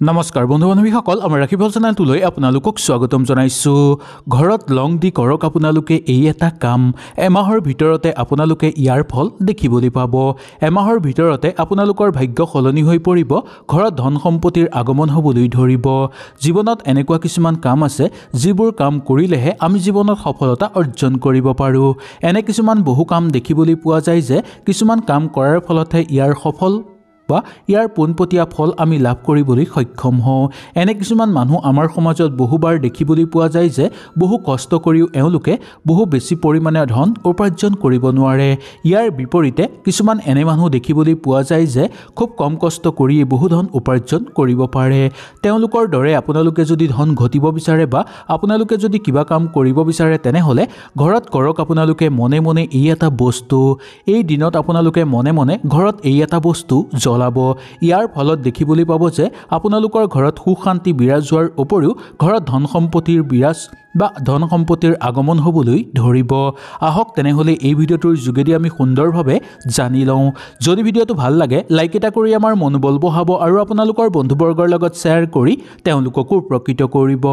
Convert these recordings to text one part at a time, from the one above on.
নমস্কাৰ বন্ধু বান্ধৱীসকল আমাৰ ৰাখিবল চেনেলটোলৈ আপোনালোকক স্বাগতম জনাইছো। ঘৰত লং দি কৰক আপোনালোকে এই এটা কাম। এমাহৰ ভিতৰতে আপোনালোকে ইয়াৰ ফল দেখিবলৈ পাব। এমাহৰ ভিতৰতে আপোনালোকৰ ভাগ্য সলনি হৈ পৰিব, ঘৰত ধন সম্পত্তিৰ আগমন হ'বলৈ ধৰিব। জীৱনত এনেকুৱা কিছুমান কাম আছে যিবোৰ কাম কৰিলেহে আমি জীৱনত সফলতা অৰ্জন কৰিব পাৰোঁ। এনে কিছুমান বহু কাম দেখিবলৈ পোৱা যায় যে কিছুমান কাম কৰাৰ ফলতহে ইয়াৰ সফল বা ইয়াৰ পোনপটীয়া ফল আমি লাভ কৰিবলৈ সক্ষম হওঁ। এনে কিছুমান মানুহ আমাৰ সমাজত বহুবাৰ দেখিবলৈ পোৱা যায় যে বহু কষ্ট কৰিও এওঁলোকে বহু বেছি পৰিমাণে ধন উপাৰ্জন কৰিব নোৱাৰে। ইয়াৰ বিপৰীতে কিছুমান এনে মানুহ দেখিবলৈ পোৱা যায় যে খুব কম কষ্ট কৰিয়ে বহু ধন উপাৰ্জন কৰিব পাৰে। তেওঁলোকৰ দৰে আপোনালোকে যদি ধন ঘটিব বিচাৰে বা আপোনালোকে যদি কিবা কাম কৰিব বিচাৰে তেনেহ'লে ঘৰত কৰক আপোনালোকে মনে মনে এই এটা বস্তু। এই দিনত আপোনালোকে মনে মনে ঘৰত এই এটা বস্তু জ্বলাব। ইয়াৰ ফলত দেখিবলৈ পাব যে আপোনালোকৰ ঘৰত সুখ শান্তি বিৰাজ হোৱাৰ উপৰিও ঘৰত ধন সম্পত্তিৰ বিৰাজ বা ধন সম্পত্তিৰ আগমন হ'বলৈ ধৰিব। আহক তেনেহ'লে এই ভিডিঅ'টোৰ যোগেদি আমি সুন্দৰভাৱে জানি লওঁ। যদি ভিডিঅ'টো ভাল লাগে লাইক এটা কৰি আমাৰ মনোবল বঢ়াব আৰু আপোনালোকৰ বন্ধুবৰ্গৰ লগত শ্বেয়াৰ কৰি তেওঁলোককো উপকৃত কৰিব।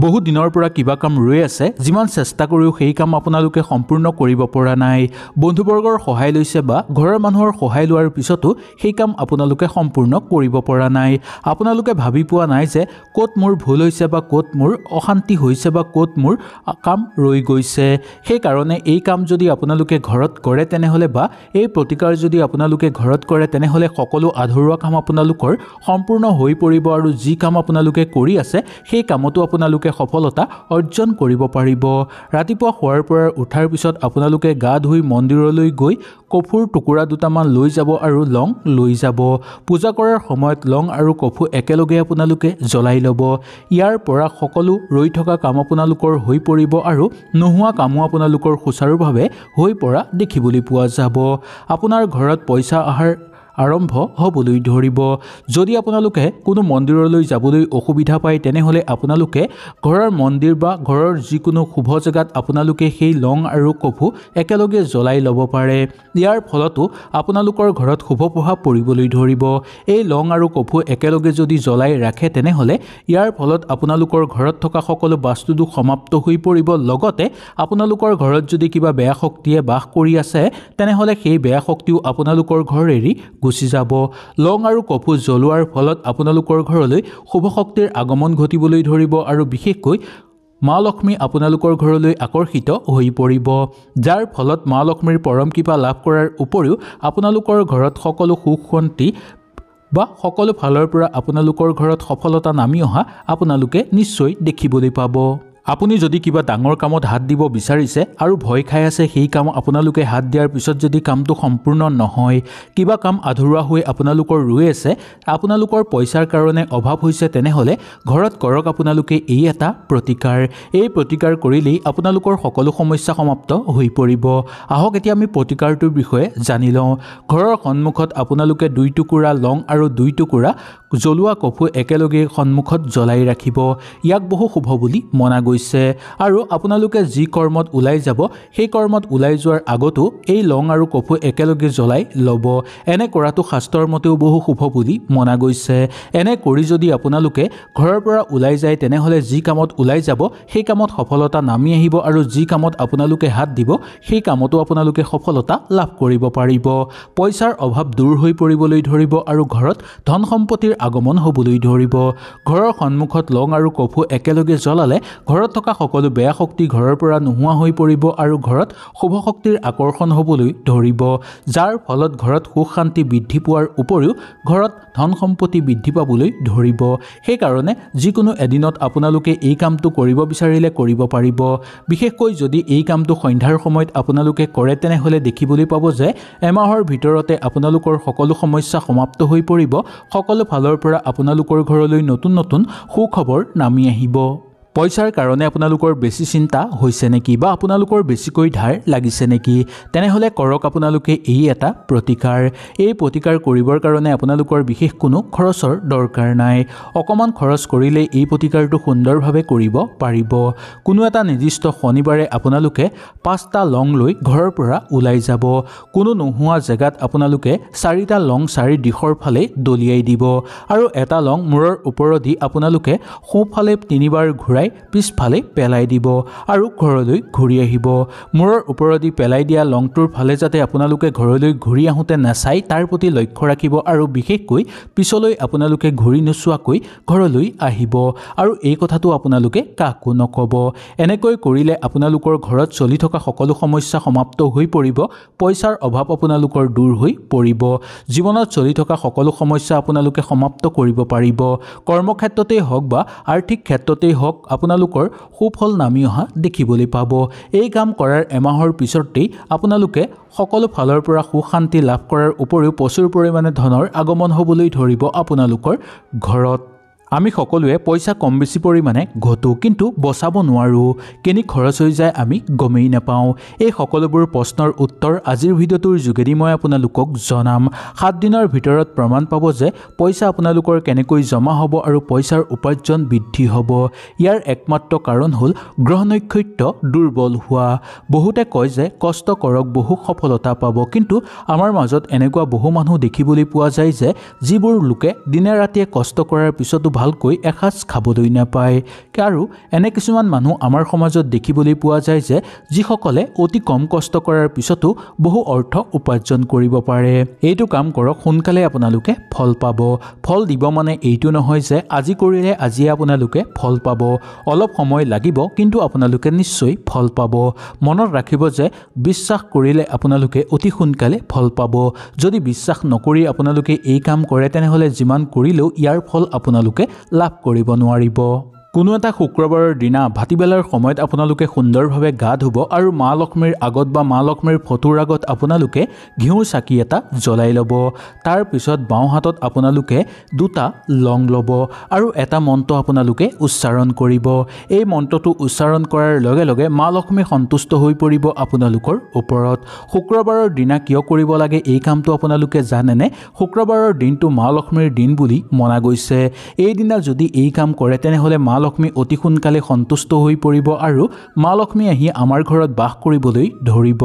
বহু দিনৰ পৰা কিবা কাম ৰৈ আছে, যিমান চেষ্টা কৰিও সেই কাম আপোনালোকে সম্পূৰ্ণ কৰিব পৰা নাই। বন্ধুবৰ্গৰ সহায় লৈছে বা ঘৰৰ মানুহৰ সহায় লোৱাৰ পিছতো সেই কাম আপোনালোকে সম্পূৰ্ণ কৰিব পৰা নাই। আপোনালোকে ভাবি পোৱা নাই যে ক'ত মোৰ ভুল হৈছে বা ক'ত মোৰ অশান্তি হৈছে বা ক'ত মোৰ কাম ৰৈ গৈছে। সেইকাৰণে এই কাম যদি আপোনালোকে ঘৰত কৰে তেনেহ'লে বা এই প্ৰতিকাৰ যদি আপোনালোকে ঘৰত কৰে তেনেহ'লে সকলো আধৰুৱা কাম আপোনালোকৰ সম্পূৰ্ণ হৈ পৰিব আৰু যি কাম আপোনালোকে কৰি আছে সেই কামতো আপোনালোকে সফলতা অৰ্জন কৰিব পাৰিব। ৰাতিপুৱা শোৱাৰ পৰা উঠাৰ পিছত আপোনালোকে গা ধুই মন্দিৰলৈ গৈ কফুৰ টুকুৰা দুটামান লৈ যাব আৰু লং লৈ যাব। পূজা কৰাৰ সময়ত লং আৰু কফু একেলগে আপোনালোকে জ্বলাই ল'ব। ইয়াৰ পৰা সকলো ৰৈ থকা কাম আপোনালোকৰ হৈ পৰিব আৰু নোহোৱা কামো আপোনালোকৰ সুচাৰুভাৱে হৈ পৰা দেখিবলৈ পোৱা যাব। আপোনাৰ ঘৰত পইচা অহাৰ আৰম্ভ হ'বলৈ ধৰিব। যদি আপোনালোকে কোনো মন্দিৰলৈ যাবলৈ অসুবিধা পায় তেনেহ'লে আপোনালোকে ঘৰৰ মন্দিৰ বা ঘৰৰ যিকোনো শুভ জেগাত আপোনালোকে সেই লং আৰু কফু একেলগে জ্বলাই ল'ব পাৰে। ইয়াৰ ফলতো আপোনালোকৰ ঘৰত শুভ প্ৰভাৱ পৰিবলৈ ধৰিব। এই লং আৰু কফু একেলগে যদি জ্বলাই ৰাখে তেনেহ'লে ইয়াৰ ফলত আপোনালোকৰ ঘৰত থকা সকলো বাস্তুদোষ সমাপ্ত হৈ পৰিব। লগতে আপোনালোকৰ ঘৰত যদি কিবা বেয়া শক্তিয়ে বাস কৰি আছে তেনেহ'লে সেই বেয়া শক্তিও আপোনালোকৰ ঘৰ এৰি গুচি যাব। লং আৰু কফু জ্বলোৱাৰ ফলত আপোনালোকৰ ঘৰলৈ শুভ শক্তিৰ আগমন ঘটিবলৈ ধৰিব আৰু বিশেষকৈ মা লক্ষ্মী আপোনালোকৰ ঘৰলৈ আকৰ্ষিত হৈ পৰিব, যাৰ ফলত মা লক্ষ্মীৰ পৰম কৃপা লাভ কৰাৰ উপৰিও আপোনালোকৰ ঘৰত সকলো সুখ শান্তি বা সকলো ফালৰ পৰা আপোনালোকৰ ঘৰত সফলতা নামি অহা আপোনালোকে নিশ্চয় দেখিবলৈ পাব। আপুনি যদি কিবা ডাঙৰ কামত হাত দিব বিচাৰিছে আৰু ভয় খাই আছে, সেই কাম আপোনালোকে হাত দিয়াৰ পিছত যদি কামটো সম্পূৰ্ণ নহয়, কিবা কাম আধৰুৱা হৈ আপোনালোকৰ ৰৈ আছে, আপোনালোকৰ পইচাৰ কাৰণে অভাৱ হৈছে, তেনেহ'লে ঘৰত কৰক আপোনালোকে এই এটা প্ৰতিকাৰ। এই প্ৰতিকাৰ কৰিলেই আপোনালোকৰ সকলো সমস্যা সমাপ্ত হৈ পৰিব। আহক এতিয়া আমি প্ৰতিকাৰটোৰ বিষয়ে জানি লওঁ। ঘৰৰ সন্মুখত আপোনালোকে 2 টুকুৰা লং আৰু 2 টুকুৰা জ্বলোৱা কফু একেলগে সন্মুখত জ্বলাই ৰাখিব। ইয়াক বহু শুভ বুলি মনা গৈছে আৰু আপোনালোকে যি কৰ্মত ওলাই যাব সেই কৰ্মত ওলাই যোৱাৰ আগতো এই লং আৰু কফু একেলগে জ্বলাই ল'ব। এনে কৰাটো শাস্ত্ৰৰ মতেও বহু শুভ বুলি মনা গৈছে। এনে কৰি যদি আপোনালোকে ঘৰৰ পৰা ওলাই যায় তেনেহ'লে যি কামত ওলাই যাব সেই কামত সফলতা নামি আহিব আৰু যি কামত আপোনালোকে হাত দিব সেই কামতো আপোনালোকে সফলতা লাভ কৰিব পাৰিব। পইচাৰ অভাৱ দূৰ হৈ পৰিবলৈ ধৰিব আৰু ঘৰত ধন সম্পত্তিৰ আগমন হ'বলৈ ধৰিব। ঘৰৰ সন্মুখত লং আৰু কফু একেলগে জ্বলালে ঘৰত থকা সকলো বেয়া শক্তি ঘৰৰ পৰা নোহোৱা হৈ পৰিব আৰু ঘৰত শুভ শক্তিৰ আকৰ্ষণ হ'বলৈ ধৰিব, যাৰ ফলত ঘৰত সুখ শান্তি বৃদ্ধি পোৱাৰ উপৰিও ঘৰত ধন সম্পত্তি বৃদ্ধি পাবলৈ ধৰিব। সেইকাৰণে যিকোনো এদিনত আপোনালোকে এই কামটো কৰিব বিচাৰিলে কৰিব পাৰিব। বিশেষকৈ যদি এই কামটো সন্ধ্যাৰ সময়ত আপোনালোকে কৰে তেনেহ'লে দেখিবলৈ পাব যে এমাহৰ ভিতৰতে আপোনালোকৰ সকলো সমস্যা সমাপ্ত হৈ পৰিব। সকলো ফালৰ পৰা আপোনালোকৰ ঘৰলৈ নতুন নতুন সুখবৰ নামি আহিব। পইচাৰ কাৰণে আপোনালোকৰ বেছি চিন্তা হৈছে নেকি বা আপোনালোকৰ বেছিকৈ ধাৰ লাগিছে নেকি তেনেহলে কৰক আপোনালোকে এই এটা প্ৰতিকাৰ এই প্ৰতিকাৰ কৰিবৰ কাৰণে আপোনালোকৰ বিশেষ কোনো খৰচৰ দৰকাৰ নাই অকমান খৰচ কৰিলে এই প্ৰতিকাৰটো সুন্দৰভাৱে কৰিব পাৰিব কোনো এটা নিৰ্দিষ্ট শনিবাৰে আপোনালোকে 5টা লং লৈ ঘৰৰ পৰা ওলাই যাব কোনো নোহোৱা জেগাত আপোনালোকে 4টা লং 4 দিশৰ ফালে দলিয়াই দিব আৰু এটা লং মূৰৰ ওপৰেদি আপোনালোকে সোঁফালে 3বাৰ ঘূৰাই পিছফালে পেলাই দিব আৰু ঘৰলৈ ঘূৰি আহিব মূৰৰ ওপৰেদি পেলাই দিয়া লংটোৰ ফালে যাতে আপোনালোকে ঘৰলৈ ঘূৰি আহোতে নাচাই তাৰ প্ৰতি লক্ষ্য ৰাখিব আৰু বিশেষকৈ পিছলৈ আপোনালোকে ঘূৰি নোচোৱাকৈ ঘৰলৈ আহিব আৰু এই কথাটো আপোনালোকে কাকো নকব এনেকৈ কৰিলে আপোনালোকৰ ঘৰত চলি থকা সকলো সমস্যা সমাপ্ত হৈ পৰিব পইচাৰ অভাৱ আপোনালোকৰ দূৰ হৈ পৰিব জীৱনত চলি থকা সকলো সমস্যা আপোনালোকে সমাপ্ত কৰিব পাৰিব কৰ্মক্ষেত্ৰতে হওক বা আৰ্থিক ক্ষেত্ৰতে হওক আপোনালোকৰ সুফল নামি অহা দেখিবলৈ পাব এই কাম কৰাৰ এমাহৰ পিছতেই আপোনালোকে সকলো ফালৰ পৰা সুখ শান্তি লাভ কৰাৰ উপৰিও প্ৰচুৰ পৰিমাণে ধনৰ আগমন হ'বলৈ ধৰিব আপোনালোকৰ ঘৰত আমি সকলোৱে পইচা কম বেছি পৰিমাণে ঘটো কিন্তু বচাব নোৱাৰো কেনি খৰচ হৈ যায় আমি গমেই নাপাওঁ এই সকলোবোৰ প্ৰশ্নৰ উত্তৰ আজিৰ ভিডিঅ'টোৰ যোগেদি মই আপোনালোকক জনাম 7 দিনৰ ভিতৰত প্ৰমাণ পাব যে পইচা আপোনালোকৰ কেনেকৈ জমা হ'ব আৰু পইচাৰ উপাৰ্জন বৃদ্ধি হ'ব ইয়াৰ একমাত্ৰ কাৰণ হ'ল গ্ৰহ নক্ষত্ৰ দুৰ্বল হোৱা বহুতে কয় যে কষ্ট কৰক বহু সফলতা পাব কিন্তু আমাৰ মাজত এনেকুৱা বহু মানুহ দেখিবলৈ পোৱা যায় যে যিবোৰ লোকে দিনে ৰাতিয়ে কষ্ট কৰাৰ পিছতো ভালকৈ এসাজ খাবলৈ নাপায় আৰু এনে কিছুমান মানুহ আমাৰ সমাজত দেখিবলৈ পোৱা যায় যে যিসকলে অতি কম কষ্ট কৰাৰ পিছতো বহু অৰ্থ উপাৰ্জন কৰিব পাৰে এইটো কাম কৰক সোনকালে আপোনালোকে ফল পাব ফল দিব মানে এইটো নহয় যে আজি কৰিলে আজিয়ে আপোনালোকে ফল পাব অলপ সময় লাগিব কিন্তু আপোনালোকে নিশ্চয় ফল পাব মনত ৰাখিব যে বিশ্বাস কৰিলে আপোনালোকে অতি সোনকালে ফল পাব যদি বিশ্বাস নকৰি আপোনালোকে এই কাম কৰে তেনেহলে যিমান কৰিলেও ইয়াৰ ফল আপোনালোকে লাভ কৰিব নোৱাৰিব কোনো এটা শুক্ৰবাৰৰ দিনা ভাটিবেলাৰ সময়ত আপোনালোকে সুন্দৰভাৱে গা ধুব আৰু মা লক্ষ্মীৰ আগত বা মা লক্ষ্মীৰ ফটোৰ আগত আপোনালোকে ঘিউৰ চাকি এটা জ্বলাই ল'ব তাৰ পিছত বাওঁ হাতত আপোনালোকে 2টা লং ল'ব আৰু এটা মন্ত্ৰ আপোনালোকে উচ্চাৰণ কৰিব এই মন্ত্ৰটো উচ্চাৰণ কৰাৰ লগে লগে মা লক্ষ্মী সন্তুষ্ট হৈ পৰিব আপোনালোকৰ ওপৰত শুক্ৰবাৰৰ দিনা কিয় কৰিব লাগে এই কামটো আপোনালোকে জানেনে শুক্ৰবাৰৰ দিনটো মা লক্ষ্মীৰ দিন বুলি মনা গৈছে এই দিনা যদি এই কাম কৰে তেনেহলে মা লক্ষ্মী অতি সোনকালে সন্তুষ্ট হৈ পৰিব আৰু মা লক্ষ্মী আহি আমাৰ ঘৰত বাস কৰিবলৈ ধৰিব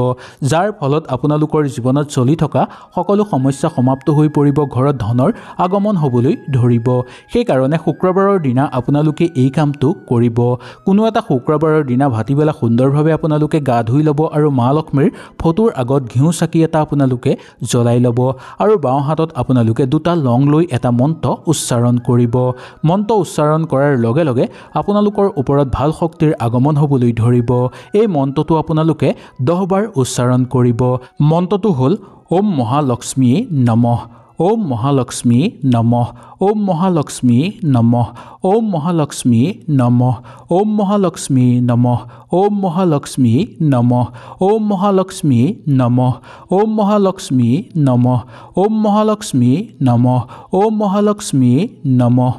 যাৰ ফলত আপোনালোকৰ জীৱনত চলি থকা সকলো সমস্যা সমাপ্ত হৈ পৰিব ঘৰত ধনৰ আগমন হ'বলৈ ধৰিব সেই কাৰণে শুক্ৰবাৰৰ দিনা আপোনালোকে এই কামটো কৰিব কোনো এটা শুক্ৰবাৰৰ দিনা ভাটিবেলা সুন্দৰভাৱে আপোনালোকে গা ধুই ল'ব আৰু মা লক্ষ্মীৰ ফটোৰ আগত ঘিউ চাকি এটা আপোনালোকে জ্বলাই ল'ব আৰু বাওঁ হাতত আপোনালোকে 2টা লং লৈ এটা মন্ত্ৰ উচ্চাৰণ কৰিব মন্ত্ৰ উচ্চাৰণ কৰাৰ লগে লগে আপোনালোকৰ ওপৰত ভাল শক্তিৰ আগমন হ'বলৈ ধৰিব এই মন্ত্ৰটো আপোনালোকে 10 বাৰ উচ্চাৰণ কৰিব মন্ত্ৰটো হ'ল ওম মহালক্ষ্মী নমঃ ওম মহালক্ষ্মী নমঃ ওম মহালক্ষ্মী নমঃ ওম মহালক্ষ্মী নমঃ ওম মহালক্ষ্মী নমঃ ওম মহালক্ষ্মী নমঃ ওম মহালক্ষ্মী নমঃ ওম মহালক্ষ্মী নমঃ ওম মহালক্ষ্মী নমঃ ওম মহালক্ষ্মী নমঃ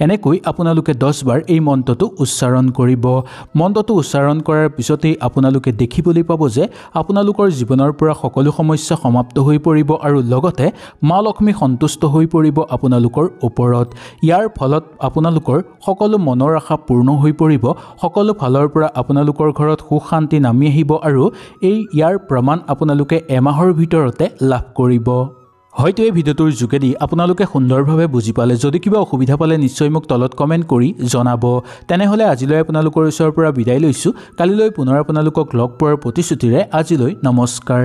এনেকৈ আপোনালোকে 10 বাৰ এই মন্ত্ৰটো উচ্চাৰণ কৰিব মন্ত্ৰটো উচ্চাৰণ কৰাৰ পিছতেই আপোনালোকে দেখিবলৈ পাব যে আপোনালোকৰ জীৱনৰ পৰা সকলো সমস্যা সমাপ্ত হৈ পৰিব আৰু লগতে মা লক্ষ্মী সন্তুষ্ট হৈ পৰিব আপোনালোকৰ ওপৰত ইয়াৰ ফলত আপোনালোকৰ সকলো মনৰ আশা পূৰ্ণ হৈ পৰিব সকলো ফালৰ পৰা আপোনালোকৰ ঘৰত সুখ শান্তি নামি আহিব আৰু ইয়াৰ প্ৰমাণ আপোনালোকে এমাহৰ ভিতৰতে লাভ কৰিব হয়তো এই ভিডিঅ'টোৰ যোগেদি আপোনালোকে সুন্দৰভাৱে বুজি পালে যদি কিবা অসুবিধা পালে নিশ্চয় মোক তলত কমেন্ট কৰি জনাব তেনেহলে আজিলৈ আপোনালোকৰ ওচৰৰ পৰা বিদায় লৈছো কালিলৈ পুনৰ আপোনালোকক লগ পোৱাৰ প্ৰতিশ্ৰুতিৰে আজিলৈ নমস্কাৰ